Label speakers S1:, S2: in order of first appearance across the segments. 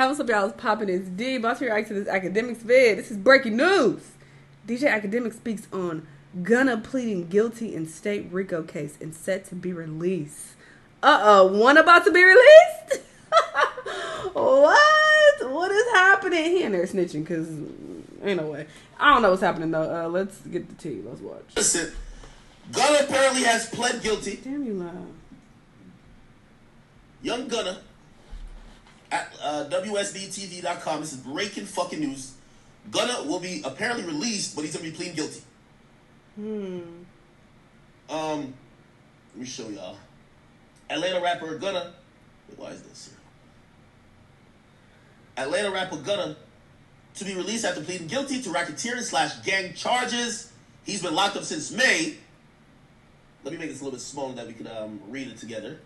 S1: What's up, y'all? It's popping this D. About to react to this Akademiks vid. This is breaking news. DJ Akademiks speaks on Gunna pleading guilty in State Rico case and set to be released. One about to be released? What? What is happening? He in there snitching because ain't no way. I don't know what's happening though. Let's get the tea. Let's watch.
S2: Listen, Gunna apparently has pled guilty.
S1: Damn you loud.
S2: Young Gunna at WSBTV.com. This is breaking fucking news. Gunna will be apparently released, but he's gonna be pleading guilty. Let me show y'all. Atlanta rapper Gunna. Why is this here? Atlanta rapper Gunna to be released after pleading guilty to racketeering/gang charges. He's been locked up since May. Let me make this a little bit smaller that we can read it together.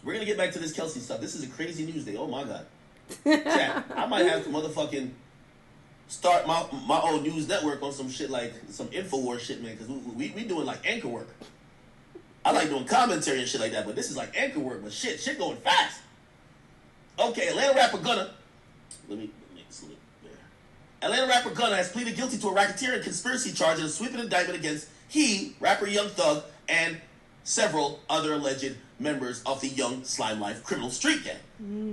S2: We're gonna get back to this Kelsey stuff. This is a crazy news day. Oh my god. Chat, I might have to motherfucking start my own news network on some shit like some InfoWars shit, man, because we doing like anchor work. I like doing commentary and shit like that, but this is like anchor work, but shit going fast. Okay, Atlanta rapper Gunna. Let me make this link there. Atlanta rapper Gunna has pleaded guilty to a racketeering conspiracy charge and a sweeping indictment against rapper Young Thug, and several other alleged members of the Young Slime Life criminal street gang.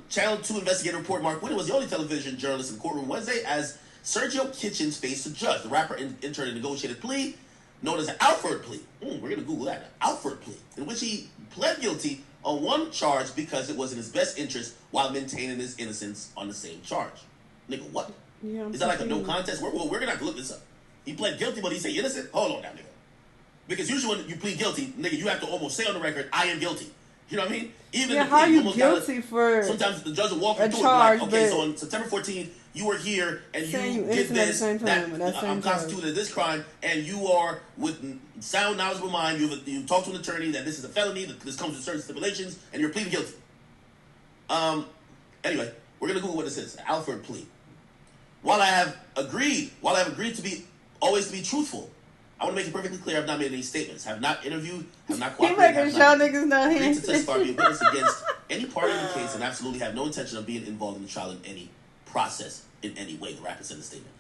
S2: Channel 2 investigator report Mark Winter was the only television journalist in the courtroom Wednesday as Sergio Kitchens faced the judge. The rapper entered a negotiated plea known as an Alford plea. We're going to Google that. An Alford plea, in which he pled guilty on one charge because it was in his best interest while maintaining his innocence on the same charge. Nigga, what?
S1: Yeah,
S2: is that like a no contest? We're going to have to look this up. He pled guilty, but he say innocent? Hold on now, nigga. Because usually when you plead guilty, nigga, you have to almost say on the record, I am guilty. You know what I mean? Even
S1: how are you guilty for
S2: sometimes the judge will walk you through
S1: charge,
S2: it. Like, okay, so on September 14th, you were here and you did this. I'm constituted of this crime, and you are with sound knowledge of mind. You've talked to an attorney that this is a felony, that this comes with certain stipulations, and you're pleading guilty. Anyway, we're gonna Google what this is. Alford plea. While I have agreed to be always to be truthful, I want to make it perfectly clear I've not made any statements, have not interviewed, have not cooperated, have not agreed to testify or be a witness against any part of the case, and absolutely have no intention of being involved in the trial in any process in any way, the rapper said in the statement.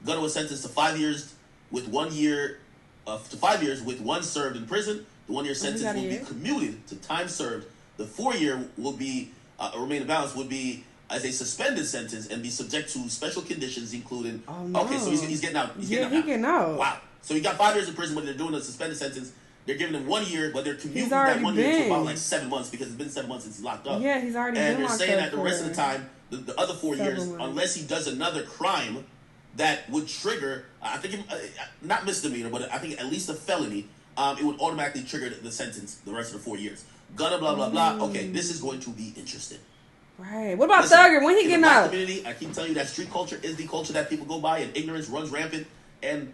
S2: Gunna was sentenced to 5 years with 1 year to 5 years with 1 served in prison. The 1 year sentence will be commuted to time served. The 4 year will be remain in balance would be as a suspended sentence and be subject to special conditions, including okay, so he's getting out. He's getting out. Wow. So he got 5 years in prison, but they're doing a suspended sentence. They're giving him 1 year, but they're commuting that 1 year to about like 7 months because it's been 7 months since he's locked up.
S1: Yeah, he's already been
S2: locked up. And they're saying that the rest of the time, the other 4 years, unless he does another crime that would trigger, I think, not misdemeanor, but I think at least a felony, it would automatically trigger the sentence the rest of the 4 years. Gunna, blah, blah, blah. Okay, this is going to be interesting.
S1: Right. What about Thugger? When he getting out?
S2: Community, I keep telling you that street culture is the culture that people go by, and ignorance runs rampant, and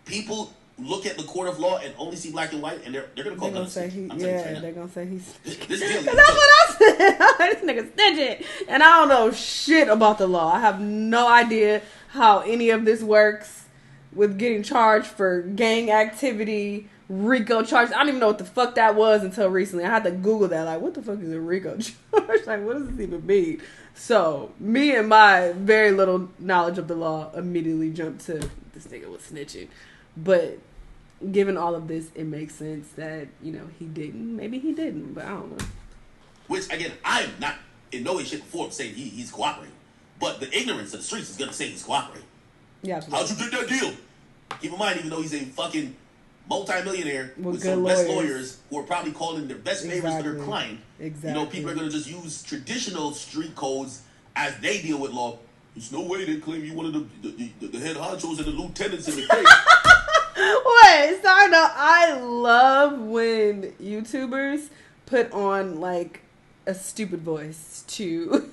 S2: people look at the court of law and only see black and white, and they're gonna call Gunna snitch.
S1: They're gonna say he's.
S2: This deal.
S1: That's what I said. This nigga snitching, and I don't know shit about the law. I have no idea how any of this works with getting charged for gang activity, RICO charges. I don't even know what the fuck that was until recently. I had to Google that. Like, what the fuck is a RICO charge? Like, what does this even mean? So, me and my very little knowledge of the law immediately jumped to this nigga was snitching. But given all of this, it makes sense that, you know, he didn't. Maybe he didn't, but I don't know.
S2: Which, again, I'm not in no way, shape, or form saying he's cooperating. But the ignorance of the streets is going to say he's cooperating.
S1: Yeah,
S2: how'd you get that deal? Keep in mind, even though he's a fucking multi-millionaire with some
S1: lawyers.
S2: best lawyers who are probably calling their best favors for their client.
S1: Exactly.
S2: You know, people are going to just use traditional street codes as they deal with law. There's no way they claim you one of the head honchos and the lieutenants in the case.
S1: Wait, sorry, no. I love when YouTubers put on like a stupid voice to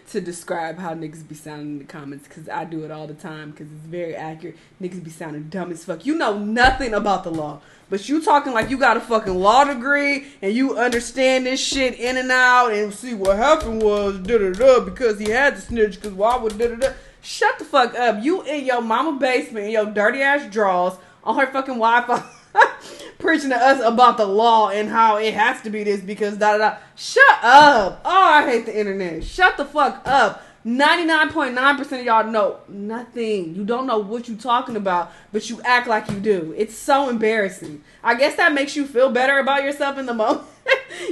S1: describe how niggas be sounding in the comments, because I do it all the time because it's very accurate. Niggas be sounding dumb as fuck. You know nothing about the law, but you talking like you got a fucking law degree and you understand this shit in and out, and see what happened was da-da-da because he had to snitch, because why would da-da-da. Shut the fuck up. You in your mama basement in your dirty ass drawers on her fucking Wi-Fi preaching to us about the law and how it has to be this because da da da. Shut up. Oh, I hate the internet. Shut the fuck up. 99.9% of y'all know nothing. You don't know what you're talking about, but you act like you do. It's so embarrassing. I guess that makes you feel better about yourself in the moment.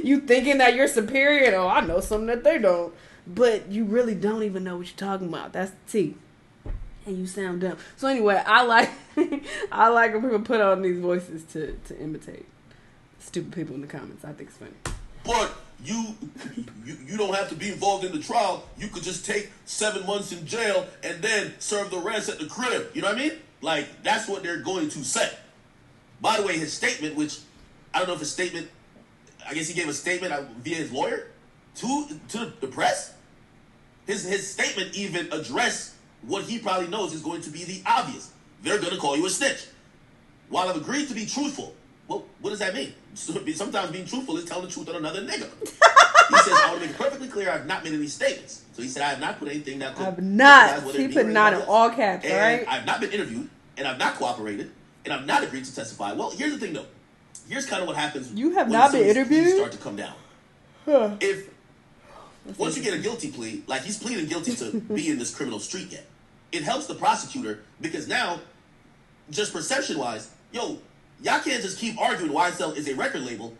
S1: You thinking that you're superior and, oh, I know something that they don't. But you really don't even know what you're talking about. That's the T. And you sound dumb. So anyway, I like when people put on these voices to imitate stupid people in the comments. I think it's funny.
S2: But you don't have to be involved in the trial. You could just take 7 months in jail and then serve the rest at the crib. You know what I mean? Like, that's what they're going to say. By the way, his statement, which I don't know if his statement, I guess he gave a statement via his lawyer to the press. His statement even addressed what he probably knows is going to be the obvious. They're going to call you a snitch. While I've agreed to be truthful, well, what does that mean? Sometimes being truthful is telling the truth on another nigga. He says, I want to make it perfectly clear, I've not made any statements. So he said, I have not put anything that could...
S1: I've not. He put not in all caps,
S2: and
S1: right?
S2: I've not been interviewed, and I've not cooperated, and I've not agreed to testify. Well, here's the thing, though. Here's kind of what happens.
S1: You have not been interviewed?
S2: Start to come down. Once you get a guilty plea, like he's pleading guilty to be in this criminal street yet, it helps the prosecutor because now, just perception-wise, yo, y'all can't just keep arguing YSL is a record label.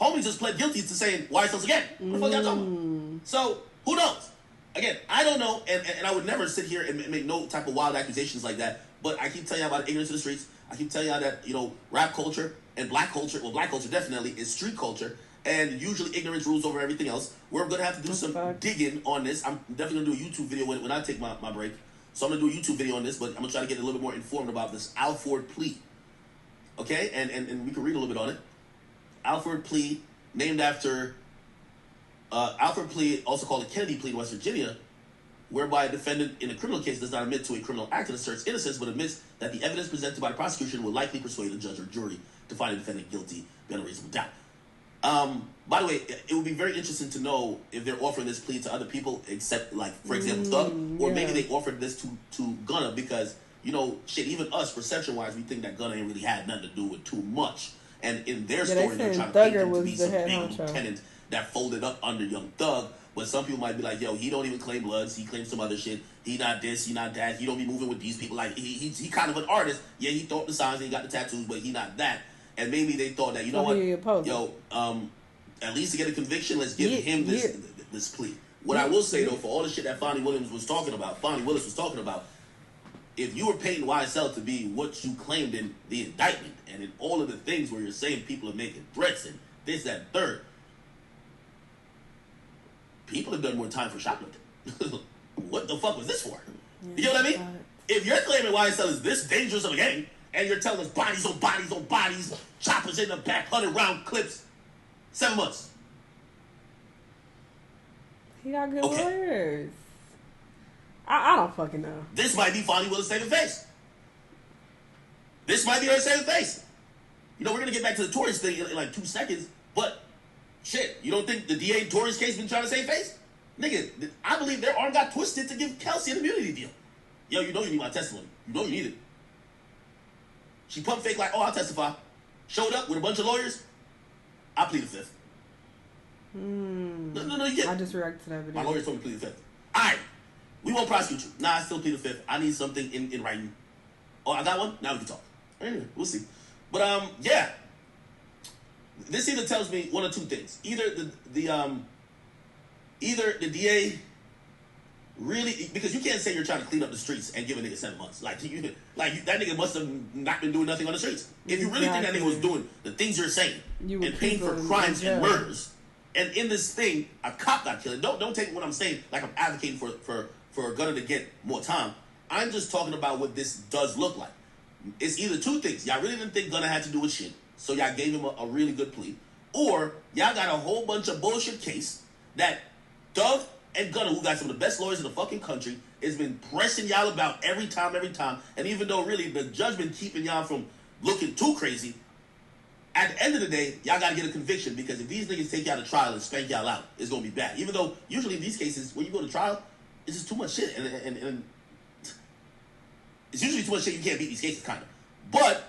S2: Homie just pled guilty to saying YSL's again. What the fuck y'all talking about? So, who knows? Again, I don't know, and I would never sit here and make no type of wild accusations like that, but I keep telling y'all about ignorance of the streets. I keep telling y'all that, rap culture and black culture, well, black culture definitely is street culture, and usually ignorance rules over everything else. We're going to have to do some digging on this. I'm definitely going to do a YouTube video when I take my break. So I'm going to do a YouTube video on this, but I'm going to try to get a little bit more informed about this Alford plea. Okay? And we can read a little bit on it. Alford plea, named after... Alford plea, also called a Kennedy plea in West Virginia, whereby a defendant in a criminal case does not admit to a criminal act and asserts innocence, but admits that the evidence presented by the prosecution will likely persuade a judge or jury to find a defendant guilty beyond a reasonable doubt. By the way, it would be very interesting to know if they're offering this plea to other people, except, like, for example, Thug, or maybe they offered this to Gunna because, even us, perception-wise, we think that Gunna ain't really had nothing to do with too much. And in their story, they're trying to paint him to be some big lieutenant that folded up under Young Thug. But some people might be like, yo, he don't even claim Bloods. He claims some other shit. He not this, he not that. He don't be moving with these people. Like, he kind of an artist. Yeah, he thought the signs, he got the tattoos, but he not that. And maybe they thought that, at least to get a conviction, let's give him this plea. What I will say, though, for all the shit that Fonnie Willis was talking about, if you were painting YSL to be what you claimed in the indictment and in all of the things where you're saying people are making threats and this, that, and third, people have done more time for shoplifting. What the fuck was this for? You know what I mean? If you're claiming YSL is this dangerous of a gang, and you're telling us bodies on bodies on bodies, choppers in the back, 100-round clips, 7 months.
S1: He got good lawyers. I don't fucking know.
S2: This might be Fonnie Willis' saving face. This might be her saving face. We're going to get back to the Torres thing in like 2 seconds, but shit, you don't think the DA in Torres case been trying to save face? Nigga, I believe their arm got twisted to give Kelsey an immunity deal. Yo, you need my testimony. You need it. She pumped fake like, I'll testify. Showed up with a bunch of lawyers. I plead the fifth. No, you get it.
S1: I just reacted to that video.
S2: My lawyers told me to plead the fifth. All right. We won't prosecute you. Nah, I still plead the fifth. I need something in writing. Oh, I got one? Now we can talk. Anyway, we'll see. But, yeah. This either tells me one of two things. Either the DA really, because you can't say you're trying to clean up the streets and give a nigga 7 months. That nigga must have not been doing nothing on the streets. If you really think that nigga was doing the things you're saying and paying for crimes and murders, and in this thing, a cop got killed. Don't take what I'm saying like I'm advocating for Gunna to get more time. I'm just talking about what this does look like. It's either two things. Y'all really didn't think Gunna had to do with shit, so y'all gave him a really good plea. Or y'all got a whole bunch of bullshit case that Doug and Gunna, who got some of the best lawyers in the fucking country, has been pressing y'all about every time. And even though really the judge been keeping y'all from looking too crazy, at the end of the day, y'all got to get a conviction, because if these niggas take y'all to trial and spank y'all out, it's going to be bad. Even though usually in these cases, when you go to trial, it's just too much shit. And it's usually too much shit, you can't beat these cases, kind of. But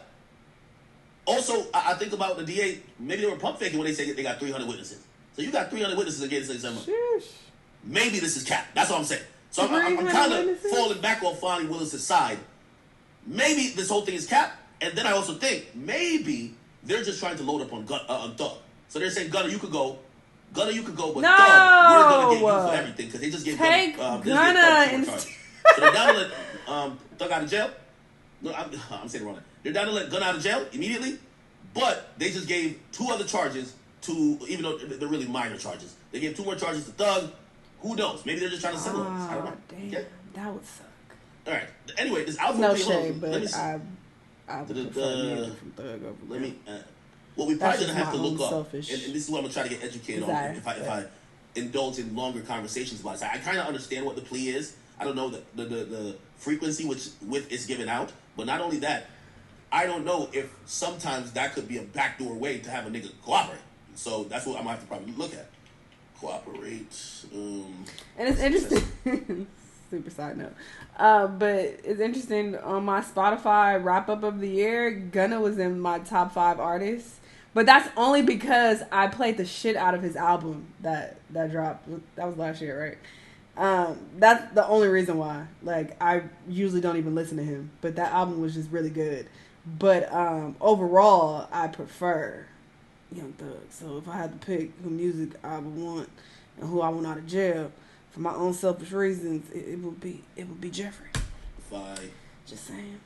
S2: Also, I think about the DA. Maybe they were pump faking when they say they got 300 witnesses. So you got 300 witnesses against 7 months. Maybe this is cap. That's what I'm saying. So I'm kind of falling back on Fonnie Willis' side. Maybe this whole thing is cap. And then I also think maybe they're just trying to load up on Thug. So they're saying, Gunna, you could go. Gunna, you could go, but Thug, we're going to get you for everything. Because they just gave Gunna and so they're down to let Thug out of jail. No, I'm saying it wrong. They're down to let Gunna out of jail immediately. But they just gave 2 other charges to, even though they're really minor charges. They gave 2 more charges to Thug. Who knows? Maybe they're just trying to settle this. I don't know.
S1: Damn,
S2: yeah.
S1: That would suck.
S2: All right. Anyway, this Alford
S1: no
S2: plea
S1: shade, but
S2: let me
S1: I would prefer from Thug over
S2: let me. Well, we probably gonna have to look up, and this is what I'm gonna try to get educated on. If I indulge in longer conversations about it, I kind of understand what the plea is. I don't know the frequency with it's given out, but not only that, I don't know if sometimes that could be a backdoor way to have a nigga cooperate. So that's what I'm gonna have to probably look at. Cooperate.
S1: And it's interesting. Super side note. But it's interesting, on my Spotify wrap up of the year, Gunna was in my top 5 artists. But that's only because I played the shit out of his album that dropped. That was last year, right? That's the only reason why. Like, I usually don't even listen to him, but that album was just really good. But overall, I prefer Young Thug. So if I had to pick who music I would want and who I want out of jail, for my own selfish reasons, it would be Jeffrey.
S2: Fine.
S1: Just saying.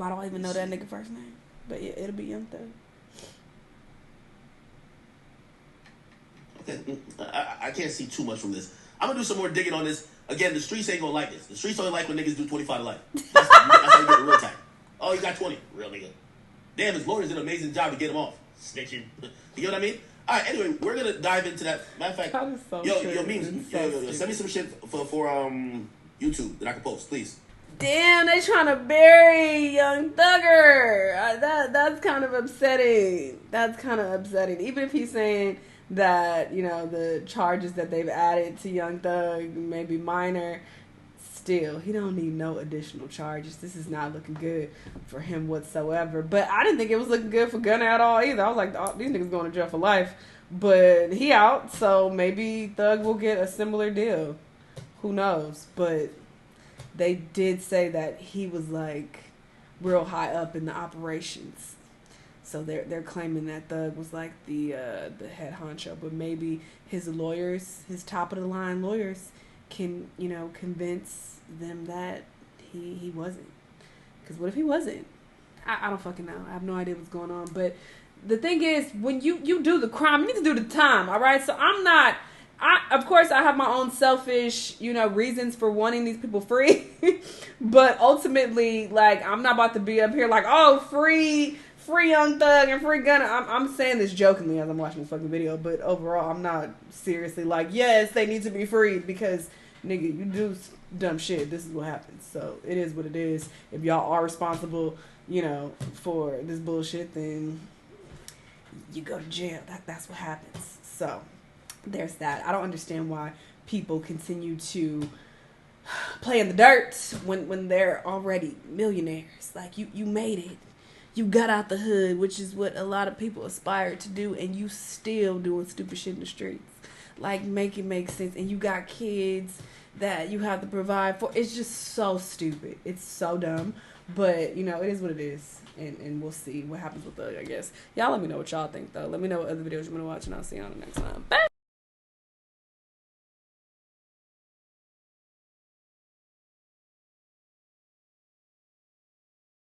S1: I don't even know that nigga first name, but yeah, it'll be Young Thug.
S2: Okay, I can't see too much from this. I'm gonna do some more digging on this. Again, the streets ain't gonna like this. The streets only like when niggas do 25 to life. That's how you get the real time. Oh, you got 20, real nigga. Damn, his lawyers did an amazing job to get him off. Snitching. You know what I mean? All right, anyway, we're going to dive into that. Matter of fact,
S1: that is so
S2: memes, send me some shit for YouTube that I can post, please.
S1: Damn, they trying to bury Young Thugger. That's kind of upsetting. Even if he's saying that, you know, the charges that they've added to Young Thug may be minor, still, he don't need no additional charges. This is not looking good for him whatsoever. But I didn't think it was looking good for Gunna at all either. I was like, oh, these niggas going to jail for life. But he out, so maybe Thug will get a similar deal. Who knows? But they did say that he was like real high up in the operations. So they're claiming that Thug was like the head honcho. But maybe his lawyers, his top of the line lawyers, can, you know, convince them that he wasn't. Because what if he wasn't? I don't fucking know. I have no idea what's going on. But the thing is, when you do the crime, you need to do the time, all right? So of course, I have my own selfish, you know, reasons for wanting these people free. But ultimately, like, I'm not about to be up here like, oh, free Young Thug and free Gunna. I'm saying this jokingly as I'm watching this fucking video, but overall, I'm not seriously like, yes, they need to be freed, because, nigga, you do dumb shit. This is what happens. So it is what it is. If y'all are responsible, you know, for this bullshit, then you go to jail. That's what happens. So there's that. I don't understand why people continue to play in the dirt when they're already millionaires. Like, you made it. You got out the hood, which is what a lot of people aspire to do, and you still doing stupid shit in the streets. Like, make it make sense. And you got kids that you have to provide for. It's just so stupid. It's so dumb. But, you know, it is what it is. And we'll see what happens with Thug, I guess. Y'all let me know what y'all think, though. Let me know what other videos you want to watch, and I'll see you on the next time. Bye!